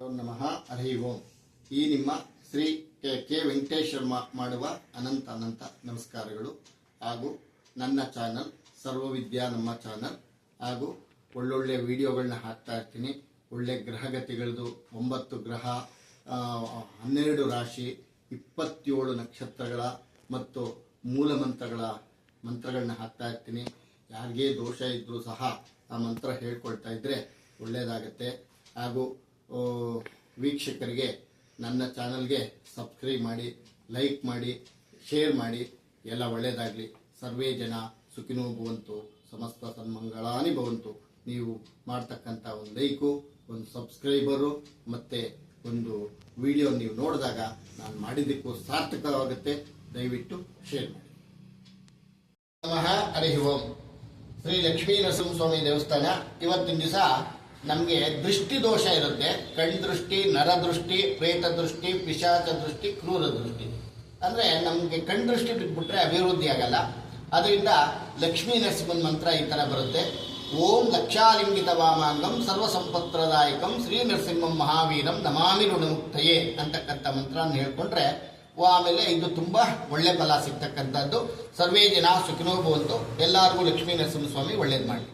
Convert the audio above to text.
ಓಂ ನಮಃ ಹರಿ ಓಂ. ಈ ನಿಮ್ಮ ಶ್ರೀ ಕೆ ವೆಂಕಟೇಶ್ ಶರ್ಮಾ ಮಾಡುವ ಅನಂತ ನಮಸ್ಕಾರಗಳು. ಹಾಗೂ ನನ್ನ ಚಾನಲ್ ಸರ್ವವಿದ್ಯಾ ನಮ್ಮ ಚಾನಲ್, ಹಾಗೂ ಒಳ್ಳೊಳ್ಳೆ ವಿಡಿಯೋಗಳನ್ನ ಹಾಕ್ತಾ ಇರ್ತೀನಿ. ಒಳ್ಳೆ ಗ್ರಹಗತಿಗಳದು 9 ಗ್ರಹ, 12 ರಾಶಿ, 27 ನಕ್ಷತ್ರಗಳ ಮತ್ತು ಮೂಲ ಮಂತ್ರಗಳನ್ನ ಹಾಕ್ತಾ ಇರ್ತೀನಿ. ಯಾರಿಗೇ ದೋಷ ಇದ್ರೂ ಸಹ ಆ ಮಂತ್ರ ಹೇಳ್ಕೊಳ್ತಾ ಇದ್ರೆ ಒಳ್ಳೆಯದಾಗತ್ತೆ. ಹಾಗೂ ವೀಕ್ಷಕರಿಗೆ ನನ್ನ ಚಾನಲ್ಗೆ ಸಬ್ಸ್ಕ್ರೈಬ್ ಮಾಡಿ, ಲೈಕ್ ಮಾಡಿ, ಶೇರ್ ಮಾಡಿ. ಎಲ್ಲ ಒಳ್ಳೆಯದಾಗಲಿ. ಸರ್ವೇ ಜನ ಸುಖಿನೋ ಭವಂತು, ಸಮಸ್ತ ಸನ್ಮಂಗಳಾನಿ ಭವಂತು. ನೀವು ಮಾಡ್ತಕ್ಕಂಥ ಒಂದು ಲೈಕು, ಒಂದು ಸಬ್ಸ್ಕ್ರೈಬರು ಮತ್ತು ಒಂದು ವಿಡಿಯೋ ನೀವು ನೋಡಿದಾಗ ನಾನು ಮಾಡಿದ್ದಕ್ಕೂ ಸಾರ್ಥಕವಾಗುತ್ತೆ. ದಯವಿಟ್ಟು ಶೇರ್ ಮಾಡಿ. ನಮಃ ಹರಿ ಓಂ. ಶ್ರೀ ಲಕ್ಷ್ಮೀ ನರಸಿಂಹಸ್ವಾಮಿ ದೇವಸ್ಥಾನ. ಇವತ್ತಿನ ದಿವಸ ನಮಗೆ ದೃಷ್ಟಿ ದೋಷ ಇರುತ್ತೆ. ಕಣ್ದೃಷ್ಟಿ, ನರದೃಷ್ಟಿ, ಪ್ರೇತ ದೃಷ್ಟಿ, ಪಿಶಾಚ ದೃಷ್ಟಿ, ಕ್ರೂರ ದೃಷ್ಟಿ. ಅಂದರೆ ನಮಗೆ ಕಣ್ದೃಷ್ಟಿ ಬಿಟ್ಬಿಟ್ರೆ ಅಭಿವೃದ್ಧಿ ಆಗಲ್ಲ. ಅದರಿಂದ ಲಕ್ಷ್ಮೀ ನರಸಿಂಹನ ಮಂತ್ರ ಈ ಥರ ಬರುತ್ತೆ. ಓಂ ಲಕ್ಷಾಲಿಂಗಿತ ವಾಮಾಂಗಂ ಸರ್ವ ಸಂಪತ್ರದಾಯಕಂ ಶ್ರೀ ನರಸಿಂಹಂ ಮಹಾವೀರಂ ನಮಾಮಿ ಋಣಮುಕ್ತಯೇ ಅಂತಕ್ಕಂಥ ಮಂತ್ರನ ಹೇಳ್ಕೊಂಡ್ರೆ ಆಮೇಲೆ ಇದು ತುಂಬ ಒಳ್ಳೆ ಫಲ ಸಿಗ್ತಕ್ಕಂಥದ್ದು. ಸರ್ವೇ ಜನ ಸುಖಿನೋ ಭವಂತು. ಎಲ್ಲರಿಗೂ ಲಕ್ಷ್ಮೀ ನರಸಿಂಹಸ್ವಾಮಿ ಒಳ್ಳೇದು ಮಾಡಿ.